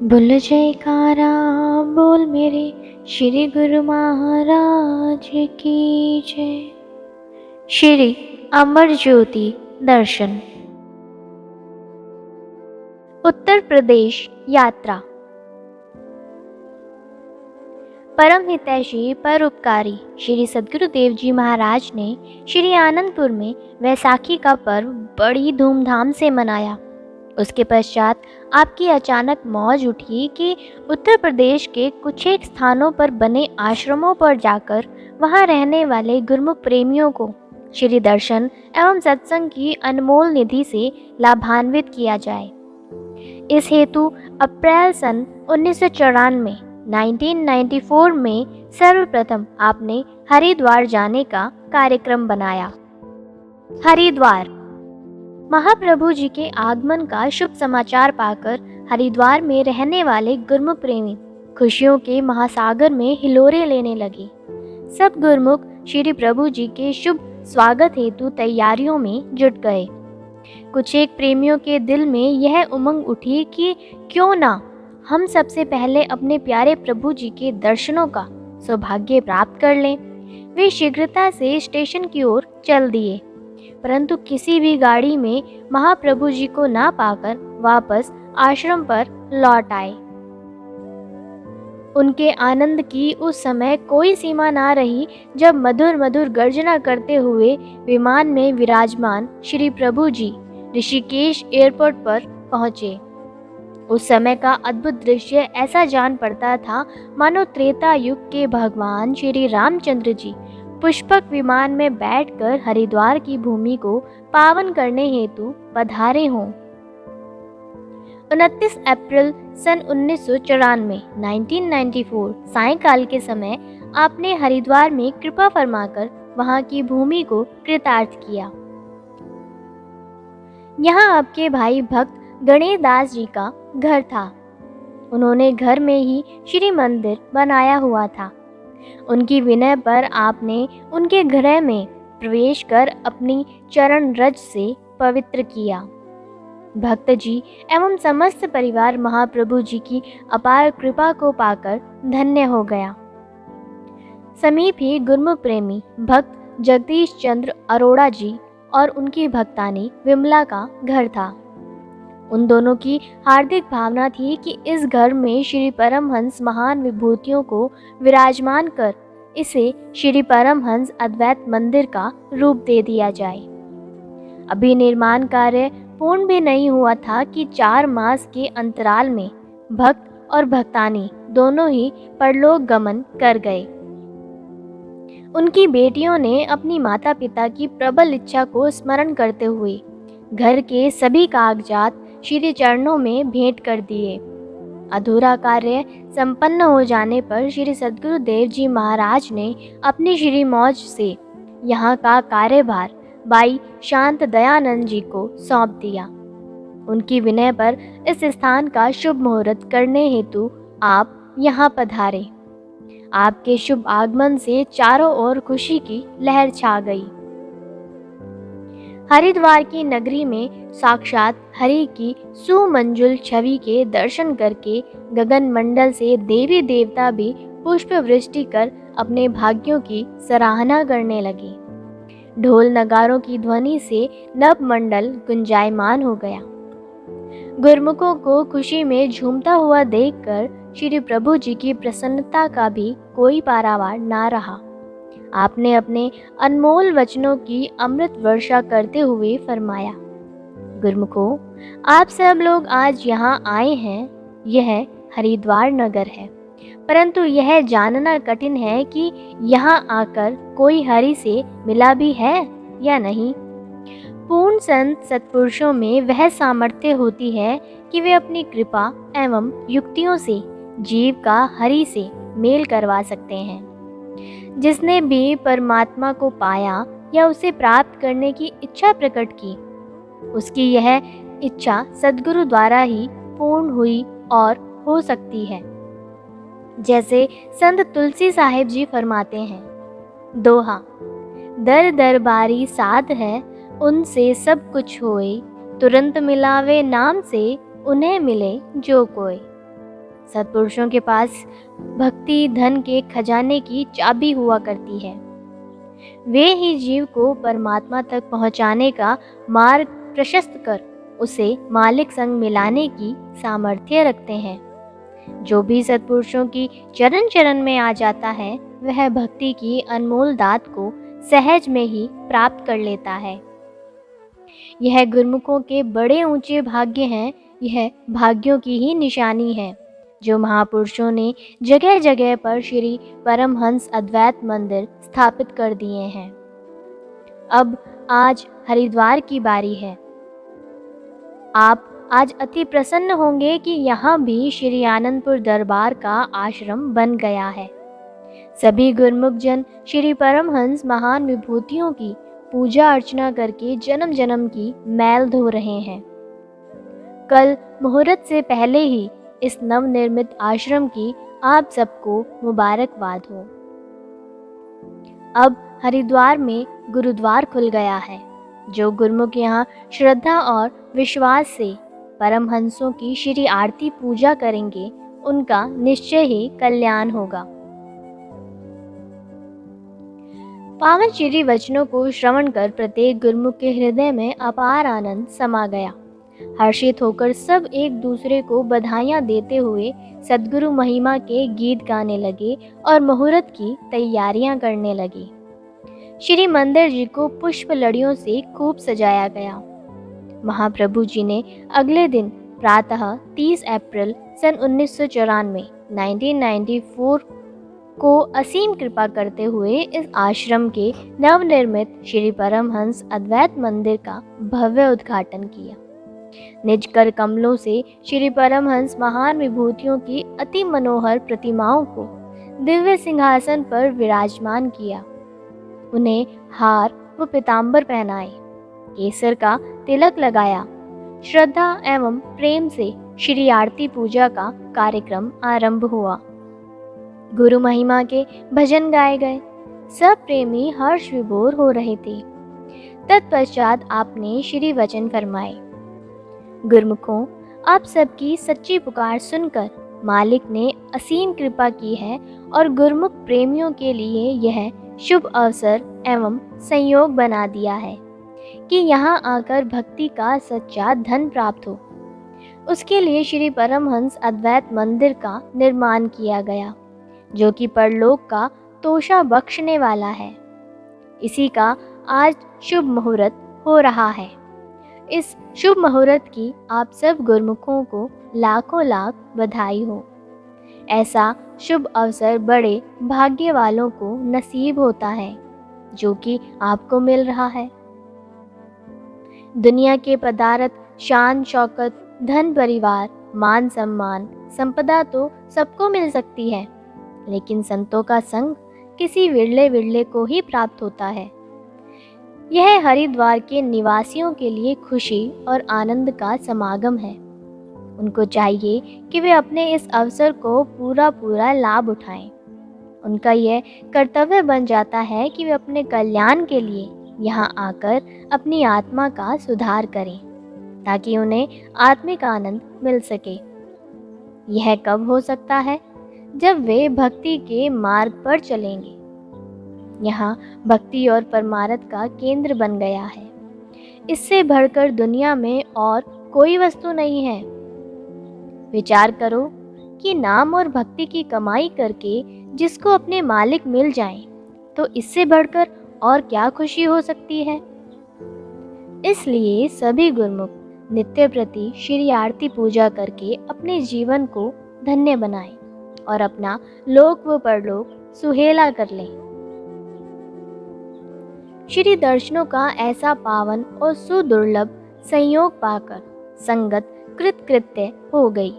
बोल जयकारा बोल मेरे श्री गुरु महाराज की जय। श्री अमर ज्योति दर्शन। उत्तर प्रदेश यात्रा। परम हितैषी परोपकारी श्री सद्गुरुदेव जी महाराज ने श्री आनंदपुर में वैसाखी का पर्व बड़ी धूमधाम से मनाया। उसके पश्चात आपकी अचानक मौज उठी कि उत्तर प्रदेश के कुछ एक स्थानों पर बने आश्रमों पर जाकर वहां रहने वाले गुरुमुख प्रेमियों को श्री दर्शन एवं सत्संग की अनमोल निधि से लाभान्वित किया जाए। इस हेतु अप्रैल सन 1994 में सर्वप्रथम आपने हरिद्वार जाने का कार्यक्रम बनाया। हरिद्वार। महाप्रभु जी के आगमन का शुभ समाचार पाकर हरिद्वार में रहने वाले गुरुमुख प्रेमी खुशियों के महासागर में हिलोरे लेने लगे। सब गुरुमुख श्री प्रभु जी के शुभ स्वागत हेतु तैयारियों में जुट गए। कुछ एक प्रेमियों के दिल में यह उमंग उठी कि क्यों ना हम सबसे पहले अपने प्यारे प्रभु जी के दर्शनों का सौभाग्य प्राप्त कर लें। वे शीघ्रता से स्टेशन की ओर चल दिए, परंतु किसी भी गाड़ी में महाप्रभु जी को ना पाकर वापस आश्रम पर लौट आए। उनके आनंद की उस समय कोई सीमा ना रही जब मधुर मधुर गर्जना करते हुए विमान में विराजमान श्री प्रभु जी ऋषिकेश एयरपोर्ट पर पहुंचे। उस समय का अद्भुत दृश्य ऐसा जान पड़ता था मानो त्रेता युग के भगवान श्री रामचंद्र जी पुष्पक विमान में बैठकर हरिद्वार की भूमि को पावन करने हेतु पधारे हों। 29 अप्रैल सन 1994 सायंकाल के समय आपने हरिद्वार में कृपा फरमाकर वहां की भूमि को कृतार्थ किया। यहाँ आपके भाई भक्त गणेश दास जी का घर था। उन्होंने घर में ही श्री मंदिर बनाया हुआ था। उनकी विनय पर आपने उनके गृह में प्रवेश कर अपनी चरण रज से पवित्र किया। भक्त जी एवं समस्त परिवार महाप्रभु जी की अपार कृपा को पाकर धन्य हो गया। समीप ही गुरुमुख प्रेमी भक्त जगदीश चंद्र अरोड़ा जी और उनकी भक्तानी विमला का घर था। उन दोनों की हार्दिक भावना थी कि इस घर में श्री परमहंस महान विभूतियों को विराजमान कर इसे श्री परमहंस अद्वैत मंदिर का रूप दे दिया जाए। अभी निर्माण कार्य पूर्ण भी नहीं हुआ था कि 4 मास के अंतराल में भक्त और भक्तानी दोनों ही परलोक गमन कर गए। उनकी बेटियों ने अपनी माता पिता की प्रबल इच्छा को स्मरण करते हुए घर के सभी कागजात श्री चरणों में भेंट कर दिए। अधूरा कार्य संपन्न हो जाने पर श्री सद्गुरुदेव जी महाराज ने अपनी श्री मौज से यहाँ का कार्यभार बाई शांत दयानंद जी को सौंप दिया। उनकी विनय पर इस स्थान का शुभ मुहूर्त करने हेतु आप यहाँ पधारे। आपके शुभ आगमन से चारों ओर खुशी की लहर छा गई। हरिद्वार की नगरी में साक्षात हरि की सुमंजुल छवि के दर्शन करके गगन मंडल से देवी देवता भी पुष्प वृष्टि कर अपने भाग्यों की सराहना करने लगे। ढोल नगारों की ध्वनि से नभ मंडल गुंजायमान हो गया। गुरुमुखों को खुशी में झूमता हुआ देखकर श्री प्रभु जी की प्रसन्नता का भी कोई पारावार ना रहा। आपने अपने अनमोल वचनों की अमृत वर्षा करते हुए फरमाया, गुरुमुखों, आप सब लोग आज यहाँ आए हैं, यह हरिद्वार नगर है, परंतु यह जानना कठिन है कि यहाँ आकर कोई हरि से मिला भी है या नहीं। पूर्ण संत सत्पुरुषों में वह सामर्थ्य होती है कि वे अपनी कृपा एवं युक्तियों से जीव का हरि से मेल करवा सकते हैं। जिसने भी परमात्मा को पाया या उसे प्राप्त करने की इच्छा प्रकट की, उसकी यह इच्छा सद्गुरु द्वारा ही पूर्ण हुई और हो सकती है। जैसे संत तुलसी साहिब जी फरमाते हैं, दोहा, दर दरबारी साध है उनसे सब कुछ होए, तुरंत मिलावे नाम से उन्हें मिले जो कोई। सत्पुरुषों के पास भक्ति धन के खजाने की चाबी हुआ करती है। वे ही जीव को परमात्मा तक पहुंचाने का मार्ग प्रशस्त कर उसे मालिक संग मिलाने की सामर्थ्य रखते हैं। जो भी सत्पुरुषों की चरण चरण में आ जाता है वह भक्ति की अनमोल दात को सहज में ही प्राप्त कर लेता है। यह गुरुमुखों के बड़े ऊंचे भाग्य हैं। यह भाग्यों की ही निशानी है जो महापुरुषों ने जगह जगह पर श्री परमहंस अद्वैत मंदिर स्थापित कर दिए हैं। अब आज हरिद्वार की बारी है। आप आज अति प्रसन्न होंगे कि यहाँ भी श्री आनंदपुर दरबार का आश्रम बन गया है। सभी गुरुमुख जन श्री परमहंस महान विभूतियों की पूजा अर्चना करके जन्म जन्म की मैल धो रहे हैं। कल मुहूर्त से पहले ही इस नवनिर्मित आश्रम की आप सबको मुबारकबाद हो। अब हरिद्वार में गुरुद्वार खुल गया है। जो गुरुमुख यहाँ श्रद्धा और विश्वास से परमहंसों की श्री आरती पूजा करेंगे उनका निश्चय ही कल्याण होगा। पावन श्री वचनों को श्रवण कर प्रत्येक गुरुमुख के हृदय में अपार आनंद समा गया। हर्षित होकर सब एक दूसरे को बधाइयाँ देते हुए सद्गुरु महिमा के गीत गाने लगे और मुहूर्त की तैयारियां करने लगे। श्री मंदिर जी को पुष्प लड़ियों से खूब सजाया गया। महाप्रभु जी ने अगले दिन प्रातः 30 अप्रैल सन 1994 को असीम कृपा करते हुए इस आश्रम के नवनिर्मित श्री परमहंस अद्वैत मंदिर का भव्य उद्घाटन किया। निज कर कमलों से श्री परमहंस महान विभूतियों की अति मनोहर प्रतिमाओं को दिव्य सिंहासन पर विराजमान किया। उन्हें हार व पीताम्बर पहनाए, केसर का तिलक लगाया। श्रद्धा एवं प्रेम से श्री आरती पूजा का कार्यक्रम आरंभ हुआ। गुरु महिमा के भजन गाए गए। सब प्रेमी हर्ष विभोर हो रहे थे। तत्पश्चात आपने श्री वचन फरमाए। गुरुमुखों, आप सबकी सच्ची पुकार सुनकर मालिक ने असीम कृपा की है और गुरुमुख प्रेमियों के लिए यह शुभ अवसर एवं संयोग बना दिया है कि यहाँ आकर भक्ति का सच्चा धन प्राप्त हो। उसके लिए श्री परमहंस अद्वैत मंदिर का निर्माण किया गया, जो कि परलोक का तोषा बख्शने वाला है। इसी का आज शुभ मुहूर्त हो रहा है। इस शुभ मुहूर्त की आप सब गुरुमुखों को लाखों लाख बधाई हो। ऐसा शुभ अवसर बड़े भाग्य वालों को नसीब होता है, जो कि आपको मिल रहा है। दुनिया के पदार्थ, शान शौकत, धन, परिवार, मान सम्मान, संपदा तो सबको मिल सकती है, लेकिन संतों का संग किसी विरले विरले को ही प्राप्त होता है। यह हरिद्वार के निवासियों के लिए खुशी और आनंद का समागम है। उनको चाहिए कि वे अपने इस अवसर को पूरा लाभ उठाएं। उनका यह कर्तव्य बन जाता है कि वे अपने कल्याण के लिए यहाँ आकर अपनी आत्मा का सुधार करें, ताकि उन्हें आत्मिक आनंद मिल सके। यह कब हो सकता है? जब वे भक्ति के मार्ग पर चलेंगे। यहाँ भक्ति और परमार्थ का केंद्र बन गया है। इससे बढ़कर दुनिया में और कोई वस्तु नहीं है। विचार करो कि नाम और भक्ति की कमाई करके जिसको अपने मालिक मिल जाएं, तो इससे बढ़कर और क्या खुशी हो सकती है। इसलिए सभी गुरुमुख नित्य प्रति श्री आरती पूजा करके अपने जीवन को धन्य बनाएं और अपना लोक व परलोक सुहेला कर लें। श्री दर्शनों का ऐसा पावन और सुदुर्लभ संयोग पाकर संगत कृतकृत्य हो गई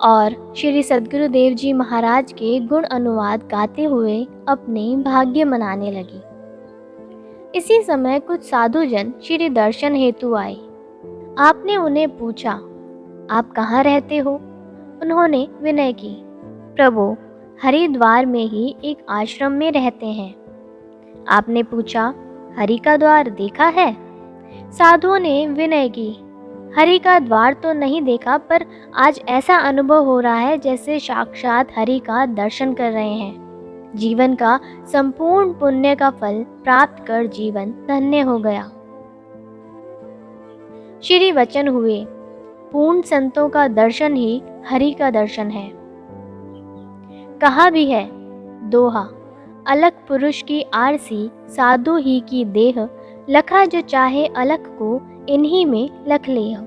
और श्री सद्गुरुदेव जी महाराज के गुण अनुवाद गाते हुए अपने भाग्य मनाने लगी। इसी समय कुछ साधुजन श्री दर्शन हेतु आए। आपने उन्हें पूछा, आप कहाँ रहते हो? उन्होंने विनय की, प्रभु हरिद्वार में ही एक आश्रम में रहते हैं। आपने पूछा, हरि का द्वार देखा है? साधुओं ने विनय की, हरि का द्वार तो नहीं देखा, पर आज ऐसा अनुभव हो रहा है जैसे साक्षात हरि का दर्शन कर रहे हैं। जीवन का संपूर्ण पुण्य का फल प्राप्त कर जीवन धन्य हो गया। श्री वचन हुए, पूर्ण संतों का दर्शन ही हरि का दर्शन है। कहा भी है दोहा, अलख पुरुष की आरसी साधु ही की देह, लखा जो चाहे अलख को इन्हीं में लख लेह।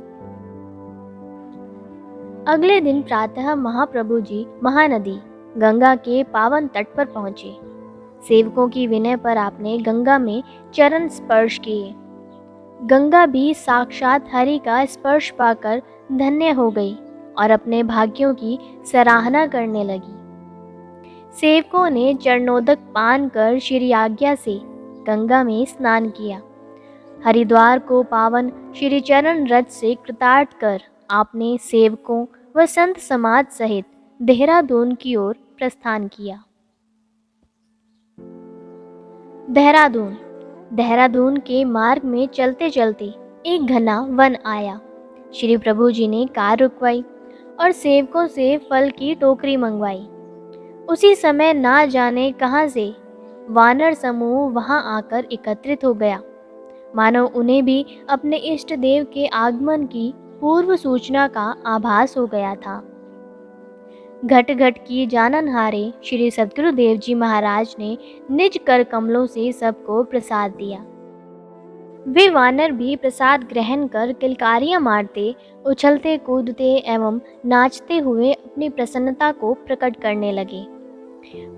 अगले दिन प्रातः महाप्रभु जी महानदी गंगा के पावन तट पर पहुंचे। सेवकों की विनय पर आपने गंगा में चरण स्पर्श किए। गंगा भी साक्षात हरि का स्पर्श पाकर धन्य हो गई और अपने भाग्यों की सराहना करने लगी। सेवकों ने चरणोदक पान कर श्री आज्ञा से गंगा में स्नान किया। हरिद्वार को पावन श्री चरण रज से कृतार्थ कर आपने सेवकों व संत समाज सहित देहरादून की ओर प्रस्थान किया। देहरादून के मार्ग में चलते चलते एक घना वन आया। श्री प्रभु जी ने कार रुकवाई और सेवकों से फल की टोकरी मंगवाई। उसी समय ना जाने कहां से वानर समूह वहां आकर एकत्रित हो गया, मानो उन्हें भी अपने इष्ट देव के आगमन की पूर्व सूचना का आभास हो गया था। घट घट की जाननहारे श्री सद्गुरुदेव जी महाराज ने निज कर कमलों से सबको प्रसाद दिया। वे वानर भी प्रसाद ग्रहण कर किलकारियां मारते, उछलते कूदते एवं नाचते हुए अपनी प्रसन्नता को प्रकट करने लगे।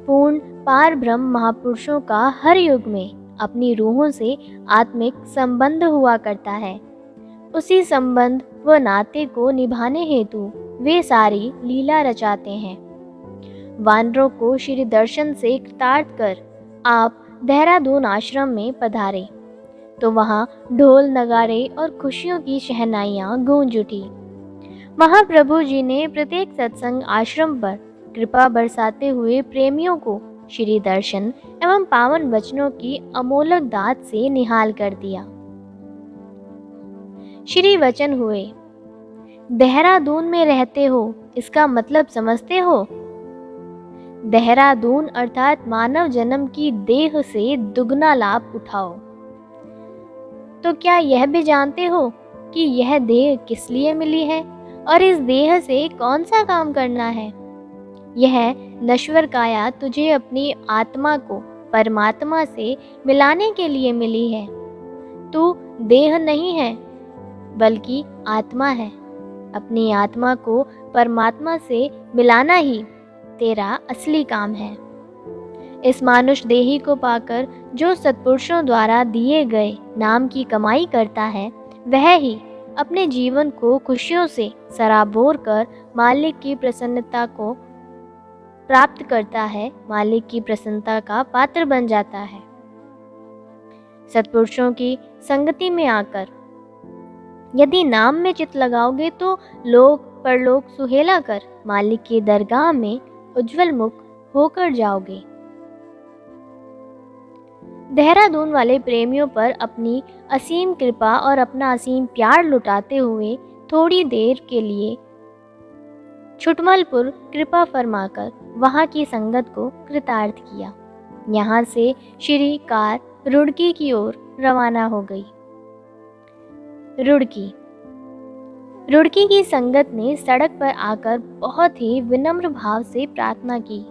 पूर्ण पार ब्रह्म महापुरुषों का हर युग में अपनी रूहों से आत्मिक संबंध हुआ करता है। उसी संबंध व नाते को निभाने हेतु वे सारी लीला रचाते हैं। वानरों को श्री दर्शन से कृतार्थ कर आप देहरादून आश्रम में पधारे तो वहां ढोल नगारे और खुशियों की शहनाइयां गूंज उठी। महाप्रभु जी ने प्रत्येक सत्संग आश्रम पर कृपा बरसाते हुए प्रेमियों को श्री दर्शन एवं पावन वचनों की अमोलक दात से निहाल कर दिया। श्री वचन हुए, देहरादून में रहते हो, इसका मतलब समझते हो? देहरादून अर्थात मानव जन्म की देह से दुगना लाभ उठाओ। तो क्या यह भी जानते हो कि यह देह किस लिए मिली है और इस देह से कौन सा काम करना है? यह नश्वर काया तुझे अपनी आत्मा को परमात्मा से मिलाने के लिए मिली है। तू देह नहीं है बल्कि आत्मा है। अपनी आत्मा को परमात्मा से मिलाना ही तेरा असली काम है। इस मानुष देही को पाकर जो सत्पुरुषों द्वारा दिए गए नाम की कमाई करता है, वह ही अपने जीवन को खुशियों से सराबोर कर मालिक की प्रसन्नता को प्राप्त करता है, मालिक की प्रसन्नता का पात्र बन जाता है। सत्पुरुषों की संगति में आकर यदि नाम में चित लगाओगे तो लोक परलोक सुहेला कर मालिक की दरगाह में उज्जवल मुख होकर जाओगे। देहरादून वाले प्रेमियों पर अपनी असीम कृपा और अपना असीम प्यार लुटाते हुए थोड़ी देर के लिए छुटमलपुर कृपा फरमाकर वहां की संगत को कृतार्थ किया। यहाँ से श्री कार रुड़की की ओर रवाना हो गई। रुड़की की संगत ने सड़क पर आकर बहुत ही विनम्र भाव से प्रार्थना की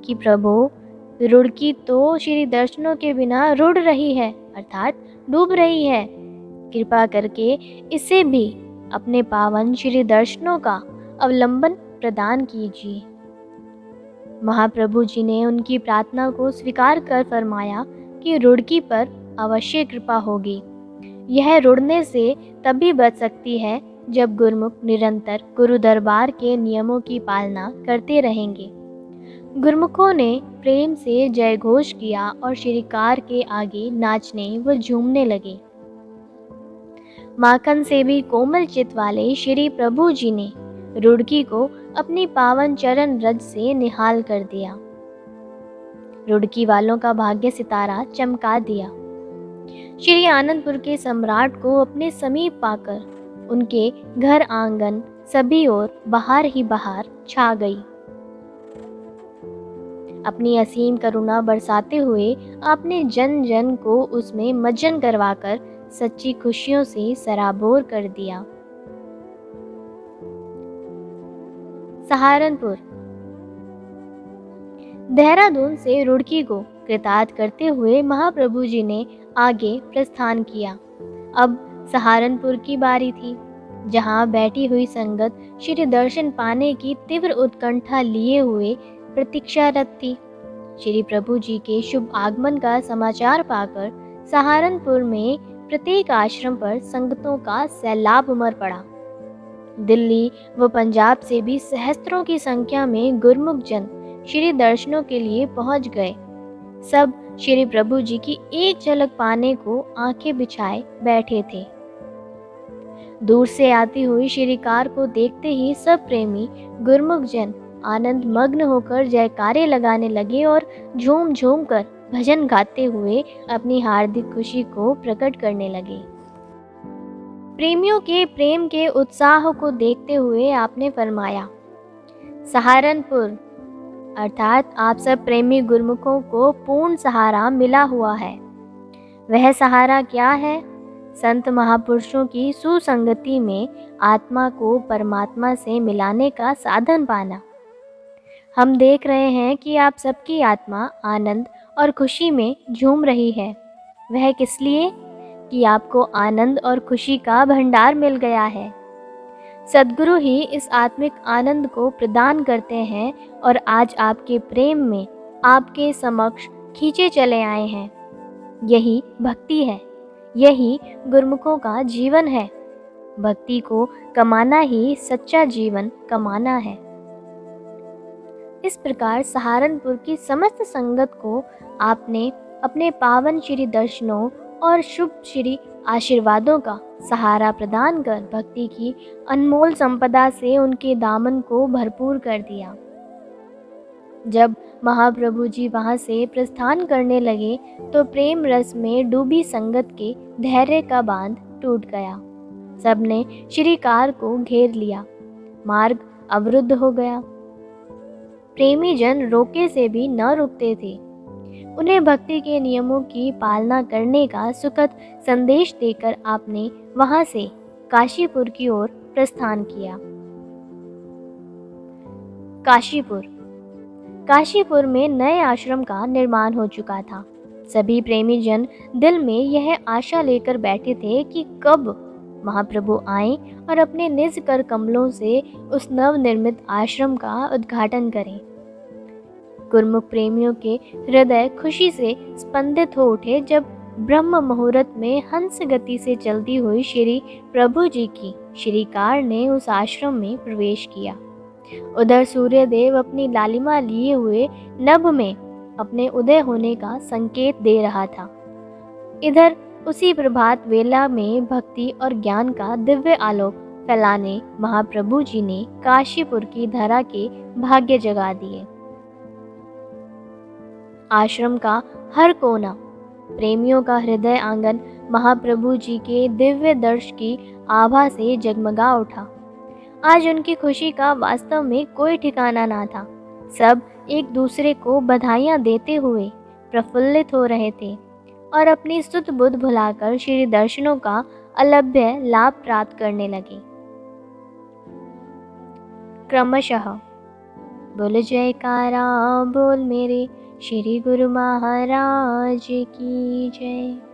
कि प्रभु, रुड़की तो श्री दर्शनों के बिना रुड़ रही है, अर्थात डूब रही है। कृपा करके इसे भी अपने पावन श्री दर्शनों का अवलंबन प्रदान कीजिए। महाप्रभु जी ने उनकी प्रार्थना को स्वीकार कर फरमाया कि रुड़की पर अवश्य कृपा होगी। यह रुड़ने से तभी बच सकती है जब गुरुमुख निरंतर गुरु दरबार के नियमों की पालना करते रहेंगे। गुरुमुखों ने प्रेम से जय घोष किया और श्रीकार के आगे नाचने व झूमने लगे। माखन से भी कोमल चित वाले श्री प्रभु जी ने रुड़की को अपनी पावन चरण रज से निहाल कर दिया। रुड़की वालों का भाग्य सितारा चमका दिया। श्री आनंदपुर के सम्राट को अपने समीप पाकर उनके घर आंगन सभी ओर बाहर ही बाहर छा गई। अपनी असीम करुणा बरसाते हुए आपने जन जन को उसमें मज्जन करवाकर सच्ची खुशियों से सराबोर कर दिया। सहारनपुर। देहरादून से रुड़की को कृतार्थ करते हुए महाप्रभु जी ने आगे प्रस्थान किया। अब सहारनपुर की बारी थी, जहां बैठी हुई संगत श्री दर्शन पाने की तीव्र उत्कंठा लिए हुए प्रतीक्षारत थी। श्री प्रभु जी के शुभ आगमन का समाचार पाकर सहारनपुर में प्रत्येक आश्रम पर संगतों का सैलाब उमड़ पड़ा। दिल्ली व पंजाब से भी सहस्त्रों की संख्या में गुरमुख जन श्री दर्शनों के लिए पहुंच गए। सब श्री प्रभु जी की एक झलक पाने को आंखें बिछाए बैठे थे। दूर से आती हुई श्री कार को देखते ही सब प्रेमी गुरमुख जन आनंद मग्न होकर जयकारे लगाने लगे और झूम झूम कर भजन गाते हुए अपनी हार्दिक खुशी को प्रकट करने लगे। प्रेमियों के प्रेम के उत्साह को देखते हुए आपने फरमाया, सहारनपुर अर्थात आप सब प्रेमी गुरमुखों को पूर्ण सहारा मिला हुआ है। वह सहारा क्या है? संत महापुरुषों की सुसंगति में आत्मा को परमात्मा से मिलाने का साधन पाना। हम देख रहे हैं कि आप सबकी आत्मा आनंद और खुशी में झूम रही है। वह किस लिए? कि आपको आनंद और खुशी का भंडार मिल गया है। सद्गुरु ही इस आत्मिक आनंद को प्रदान करते हैं और आज आपके प्रेम में आपके समक्ष खींचे चले आए हैं। यही भक्ति है, यही गुरमुखों का जीवन है। भक्ति को कमाना ही सच्चा जीवन कमाना है। इस प्रकार सहारनपुर की समस्त संगत को आपने अपने पावन श्री दर्शनों और शुभ श्री आशीर्वादों का सहारा प्रदान कर भक्ति की अनमोल संपदा से उनके दामन को भरपूर कर दिया। जब महाप्रभु जी वहां से प्रस्थान करने लगे तो प्रेम रस में डूबी संगत के धैर्य का बांध टूट गया। सबने श्री कार को घेर लिया, मार्ग अवरुद्ध हो गया। प्रेमी जन रोके से भी न रुकते थे। उन्हें भक्ति के नियमों की पालना करने का सुखद संदेश देकर आपने वहां से काशीपुर की ओर प्रस्थान किया। काशीपुर। काशीपुर में नए आश्रम का निर्माण हो चुका था। सभी प्रेमी जन दिल में यह आशा लेकर बैठे थे कि कब महाप्रभु आएं और अपने निज कर कमलों से उस नवनिर्मित आश्रम का उद्घाटन करें। गुरमुख प्रेमियों के हृदय खुशी से स्पंदित हो उठे जब ब्रह्म मुहूर्त में हंस गति से चलती हुई श्री प्रभु जी की श्री कार ने उस आश्रम में प्रवेश किया। उधर सूर्यदेव अपनी लालिमा लिए हुए नभ में अपने उदय होने का संकेत दे रहा था। इधर उसी प्रभात वेला में भक्ति और ज्ञान का दिव्य आलोक फैलाने महाप्रभु जी ने काशीपुर की धरा के भाग्य जगा दिए। आश्रम का हर कोना, प्रेमियों का हृदय आंगन महाप्रभु जी के दिव्य दर्श की आभा से जगमगा उठा। आज उनकी खुशी का वास्तव में कोई ठिकाना ना था। सब एक दूसरे को बधाइयाँ देते हुए प्रफुल्लित हो रहे थे और अपनी सुध बुध भुलाकर श्री दर्शनों का अलभ्य लाभ प्राप्त करने लगे। क्रमशः बोल जयकारा बोल मेरे श्री गुरु महाराज की जय।